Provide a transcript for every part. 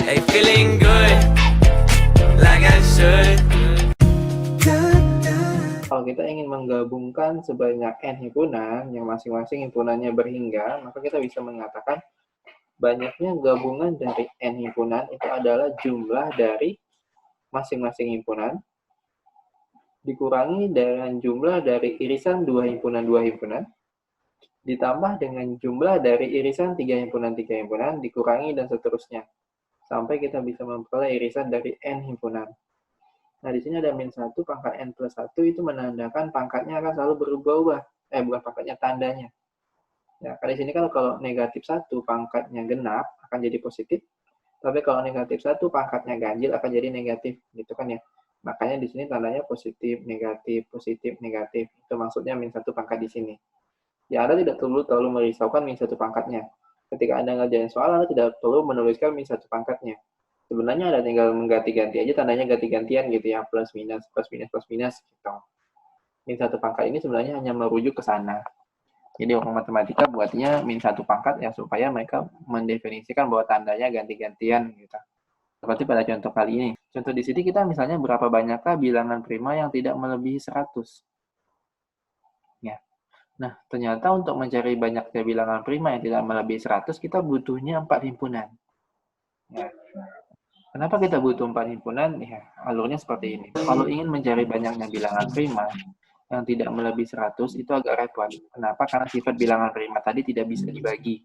Hey, feeling good, like I should. Kalau kita ingin menggabungkan sebanyak n himpunan yang masing-masing himpunannya berhingga, maka kita bisa mengatakan banyaknya gabungan dari n himpunan itu adalah jumlah dari masing-masing himpunan dikurangi dengan jumlah dari irisan dua himpunan ditambah dengan jumlah dari irisan tiga himpunan dikurangi dan seterusnya sampai kita bisa memperoleh irisan dari n himpunan. Nah, di sini ada min 1 pangkat n plus 1 itu menandakan pangkatnya akan selalu berubah-ubah. Bukan pangkatnya, tandanya. Ya, di sini kan kalau negatif 1 pangkatnya genap akan jadi positif. Tapi kalau negatif 1 pangkatnya ganjil akan jadi negatif, gitu kan ya. Makanya di sini tandanya positif, negatif, negatif. Itu maksudnya min 1 pangkat di sini. Ya, Anda tidak perlu terlalu merisaukan min 1 pangkatnya. Ketika Anda ngerjain soal, Anda tidak perlu menuliskan min 1 pangkatnya. Sebenarnya ada tinggal mengganti-ganti aja, tandanya ganti-gantian gitu ya, plus minus gitu. Min 1 pangkat ini sebenarnya hanya merujuk ke sana. Jadi orang matematika buatnya min 1 pangkat ya supaya mereka mendefinisikan bahwa tandanya ganti-gantian gitu. Seperti pada contoh kali ini. Contoh di sini kita misalnya berapa banyakkah bilangan prima yang tidak melebihi 100. Ya. Nah, ternyata untuk mencari banyaknya bilangan prima yang tidak melebihi 100, kita butuhnya 4 himpunan. Ya. Kenapa kita butuh 4 himpunan? Ya, alurnya seperti ini. Kalau ingin mencari banyaknya bilangan prima yang tidak melebihi 100, itu agak repot. Kenapa? Karena sifat bilangan prima tadi tidak bisa dibagi.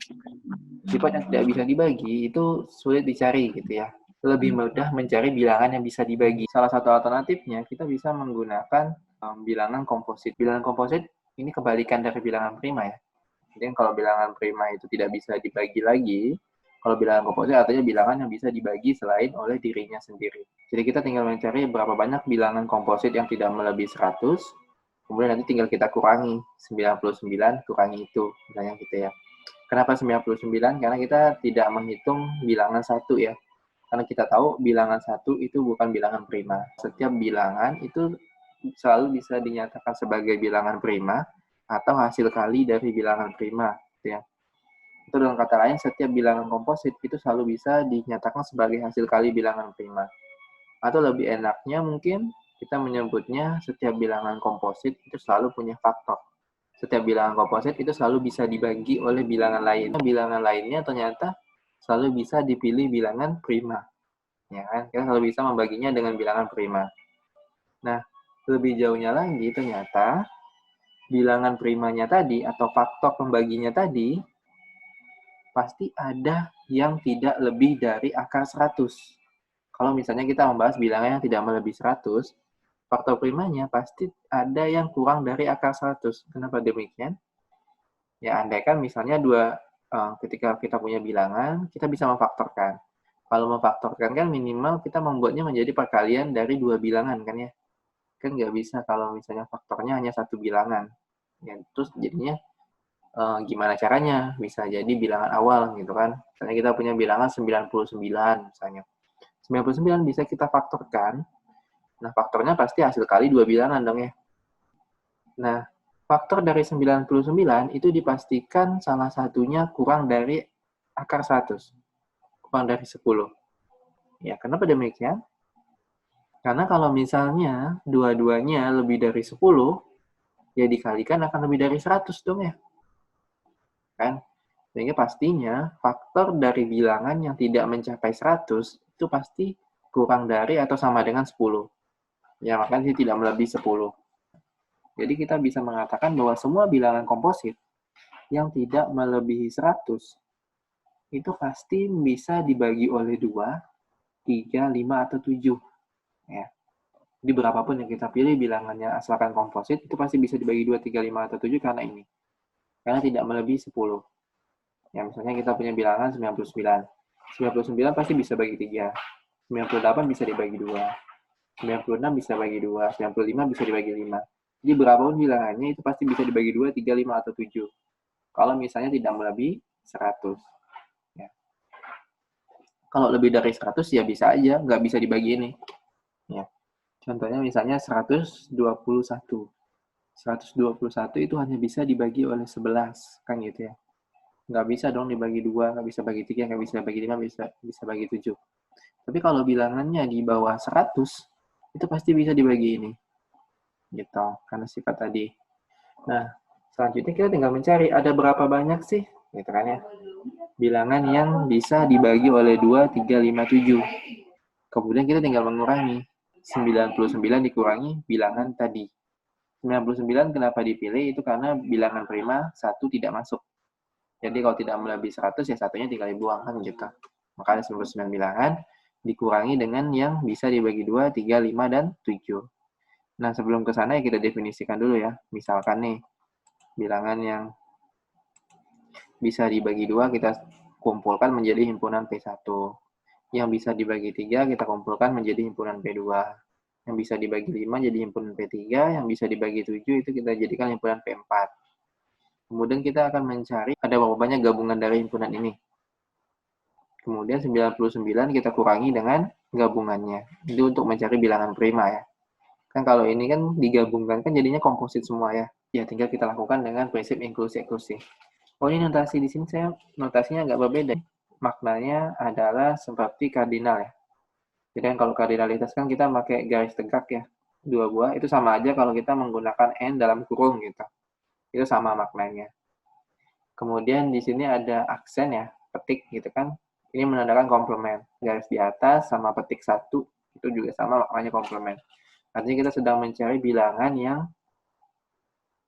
Sifat yang tidak bisa dibagi itu sulit dicari gitu ya. Lebih mudah mencari bilangan yang bisa dibagi. Salah satu alternatifnya, kita bisa menggunakan bilangan komposit. Bilangan komposit ini kebalikan dari bilangan prima ya. Jadi kalau bilangan prima itu tidak bisa dibagi lagi, kalau bilangan komposit artinya bilangan yang bisa dibagi selain oleh dirinya sendiri. Jadi kita tinggal mencari berapa banyak bilangan komposit yang tidak melebihi 100, kemudian nanti tinggal kita kurangi 99 kurangi itu, misalnya gitu ya. Kenapa 99? Karena kita tidak menghitung bilangan 1 ya. Karena kita tahu bilangan 1 itu bukan bilangan prima. Setiap bilangan itu selalu bisa dinyatakan sebagai bilangan prima atau hasil kali dari bilangan prima, gitu ya. Itu dengan kata lain, setiap bilangan komposit itu selalu bisa dinyatakan sebagai hasil kali bilangan prima. Atau lebih enaknya mungkin kita menyebutnya setiap bilangan komposit itu selalu punya faktor. Setiap bilangan komposit itu selalu bisa dibagi oleh bilangan lain. Bilangan lainnya ternyata selalu bisa dipilih bilangan prima. Ya kan? Kita selalu bisa membaginya dengan bilangan prima. Nah, lebih jauhnya lagi ternyata bilangan primanya tadi atau faktor pembaginya tadi pasti ada yang tidak lebih dari akar 100. Kalau misalnya kita membahas bilangan yang tidak melebihi 100, faktor primanya pasti ada yang kurang dari akar 100. Kenapa demikian? Ya, andaikan misalnya ketika kita punya bilangan, kita bisa memfaktorkan. Kalau memfaktorkan kan minimal kita membuatnya menjadi perkalian dari 2 bilangan kan ya. Kan nggak bisa kalau misalnya faktornya hanya 1 bilangan. Ya, terus jadinya gimana caranya? Bisa jadi bilangan awal gitu kan. Misalnya kita punya bilangan 99 misalnya. 99 bisa kita faktorkan. Nah, faktornya pasti hasil kali 2 bilangan dong ya. Nah, faktor dari 99 itu dipastikan salah satunya kurang dari akar 100. Kurang dari 10. Ya, kenapa demikian? Karena kalau misalnya dua-duanya lebih dari 10, ya dikalikan akan lebih dari 100 dong ya. Kan? Sehingga pastinya faktor dari bilangan yang tidak mencapai 100 itu pasti kurang dari atau sama dengan 10. Ya, makanya tidak melebihi 10. Jadi kita bisa mengatakan bahwa semua bilangan komposit yang tidak melebihi 100 itu pasti bisa dibagi oleh 2, 3, 5, atau 7. Ya. Jadi berapapun yang kita pilih bilangannya asalkan komposit itu pasti bisa dibagi 2, 3, 5, atau 7 karena ini. Karena tidak melebihi 10. Ya, misalnya kita punya bilangan 99. 99 pasti bisa bagi 3. 98 bisa dibagi 2. 96 bisa bagi 2. 95 bisa dibagi 5. Jadi berapapun bilangannya itu pasti bisa dibagi 2, 3, 5, atau 7. Kalau misalnya tidak melebihi 100. Ya. Kalau lebih dari 100 ya bisa aja, nggak bisa dibagi ini. Ya. Contohnya misalnya 121. 121 itu hanya bisa dibagi oleh 11, kan gitu ya. Nggak bisa dong dibagi 2, nggak bisa bagi 3, nggak bisa bagi 5, bisa bagi 7. Tapi kalau bilangannya di bawah 100, itu pasti bisa dibagi ini. Gitu, karena sifat tadi. Nah, selanjutnya kita tinggal mencari ada berapa banyak sih, gitu kan ya. Bilangan yang bisa dibagi oleh 2, 3, 5, 7. Kemudian kita tinggal mengurangi. 99 dikurangi bilangan tadi. 99 kenapa dipilih? Itu karena bilangan prima 1 tidak masuk. Jadi kalau tidak melebihi 100, ya satunya tinggal dibuang kan gitu. Makanya 99 bilangan dikurangi dengan yang bisa dibagi 2, 3, 5, dan 7. Nah, sebelum ke sana ya kita definisikan dulu ya. Misalkan nih, bilangan yang bisa dibagi 2 kita kumpulkan menjadi himpunan P1. Yang bisa dibagi 3 kita kumpulkan menjadi himpunan P2. Yang bisa dibagi 5 jadi himpunan P3, yang bisa dibagi 7 itu kita jadikan himpunan P4. Kemudian kita akan mencari ada berapa banyak gabungan dari himpunan ini. Kemudian 99 kita kurangi dengan gabungannya. Itu untuk mencari bilangan prima ya. Kan kalau ini kan digabungkan kan jadinya komposit semua ya. Ya tinggal kita lakukan dengan prinsip inklusi-eksklusi. Oh ini notasi di sini saya notasinya agak berbeda. Maknanya adalah seperti kardinal ya. Jadi kan kalau kardinalitas kan kita pakai garis tegak ya. 2 buah itu sama aja kalau kita menggunakan N dalam kurung gitu. Itu sama maknanya. Kemudian di sini ada aksen ya, petik gitu kan. Ini menandakan komplement. Garis di atas sama petik 1 itu juga sama maknanya komplement. Artinya kita sedang mencari bilangan yang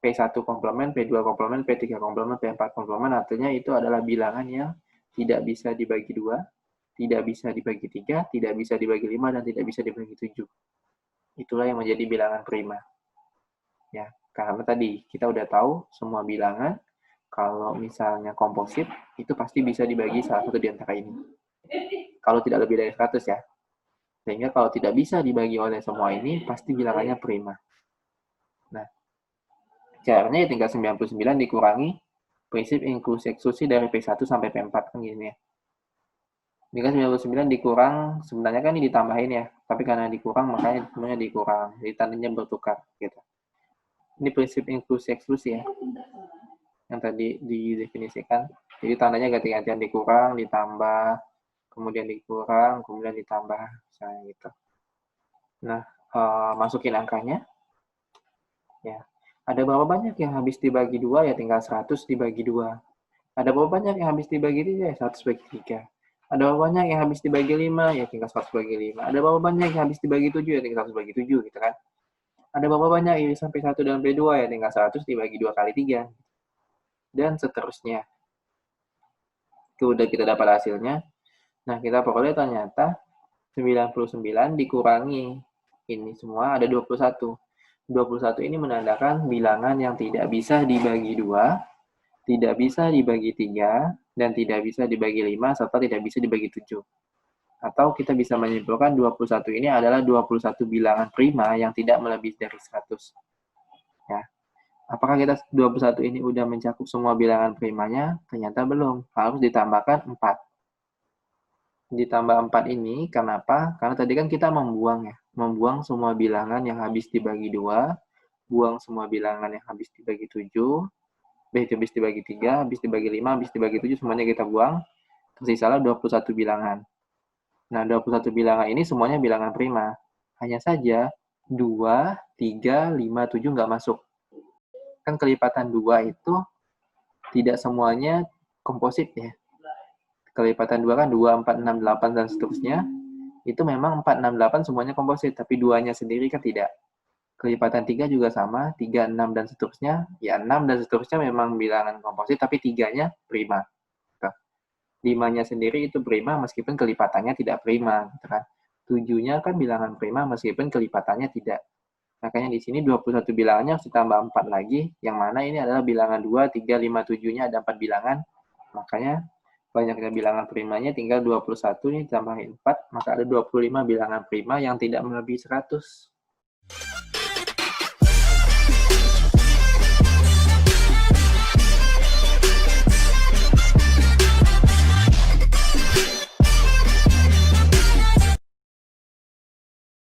P1 komplement, P2 komplement, P3 komplement, P4 komplement. Artinya itu adalah bilangan yang tidak bisa dibagi 2, tidak bisa dibagi 3, tidak bisa dibagi 5, dan tidak bisa dibagi 7. Itulah yang menjadi bilangan prima. Ya, karena tadi kita udah tahu semua bilangan kalau misalnya komposit, itu pasti bisa dibagi salah satu di antara ini. Kalau tidak lebih dari 100 ya. Sehingga kalau tidak bisa dibagi oleh semua ini, pasti bilangannya prima. Nah, caranya ya tinggal 99 dikurangi prinsip inklusi eksklusi dari P1 sampai P4 kan gini ya. Ini kan 99 dikurang, sebenarnya kan ini ditambahin ya. Tapi karena dikurang, makanya semuanya dikurang. Jadi tandanya bertukar gitu. Ini prinsip inklusi eksklusi ya. Yang tadi didefinisikan. Jadi tandanya ganti-gantian dikurang, ditambah, kemudian dikurang, kemudian ditambah, misalnya gitu. Nah, masukin angkanya. Ya. Ada berapa banyak yang habis dibagi 2? Ya tinggal 100 dibagi 2. Ada berapa banyak yang habis dibagi 3? Ya 100 bagi 3. Ada berapa banyak yang habis dibagi 5? Ya tinggal 100 bagi 5. Ada berapa banyak yang habis dibagi 7? Ya tinggal 100 bagi 7 gitu kan. Ada berapa banyak irisan P1 dan P2? Ya tinggal 100 dibagi 2 kali 3. Dan seterusnya. Itu udah kita dapat hasilnya. Nah, kita peroleh ternyata 99 dikurangi ini semua ada 21. 21 ini menandakan bilangan yang tidak bisa dibagi 2, tidak bisa dibagi 3, dan tidak bisa dibagi 5, serta tidak bisa dibagi 7. Atau kita bisa menyimpulkan 21 ini adalah 21 bilangan prima yang tidak melebihi dari 100. Ya. Apakah kita 21 ini udah mencakup semua bilangan primanya? Ternyata belum. Harus ditambahkan 4. Ditambah 4 ini, kenapa? Karena tadi kan kita membuang ya. Membuang semua bilangan yang habis dibagi 2, buang semua bilangan yang habis dibagi 7, habis dibagi 3, habis dibagi 5, habis dibagi 7, semuanya kita buang. Tersisalah 21 bilangan. Nah, 21 bilangan ini semuanya bilangan prima. Hanya saja 2, 3, 5, 7 nggak masuk. Kan kelipatan 2 itu tidak semuanya komposit ya. Kelipatan 2 kan 2, 4, 6, 8, dan seterusnya. Itu memang 4, 6, 8 semuanya komposit, tapi 2-nya sendiri kan tidak. Kelipatan 3 juga sama, 3, 6, dan seterusnya. Ya, 6 dan seterusnya memang bilangan komposit, tapi 3-nya prima. 5-nya sendiri itu prima meskipun kelipatannya tidak prima. 7-nya kan bilangan prima meskipun kelipatannya tidak. Makanya di sini 21 bilangannya harus ditambah 4 lagi, yang mana ini adalah bilangan 2, 3, 5, 7-nya ada 4 bilangan. Makanya banyaknya bilangan primanya tinggal 21 nih tambahin 4, maka ada 25 bilangan prima yang tidak melebihi 100.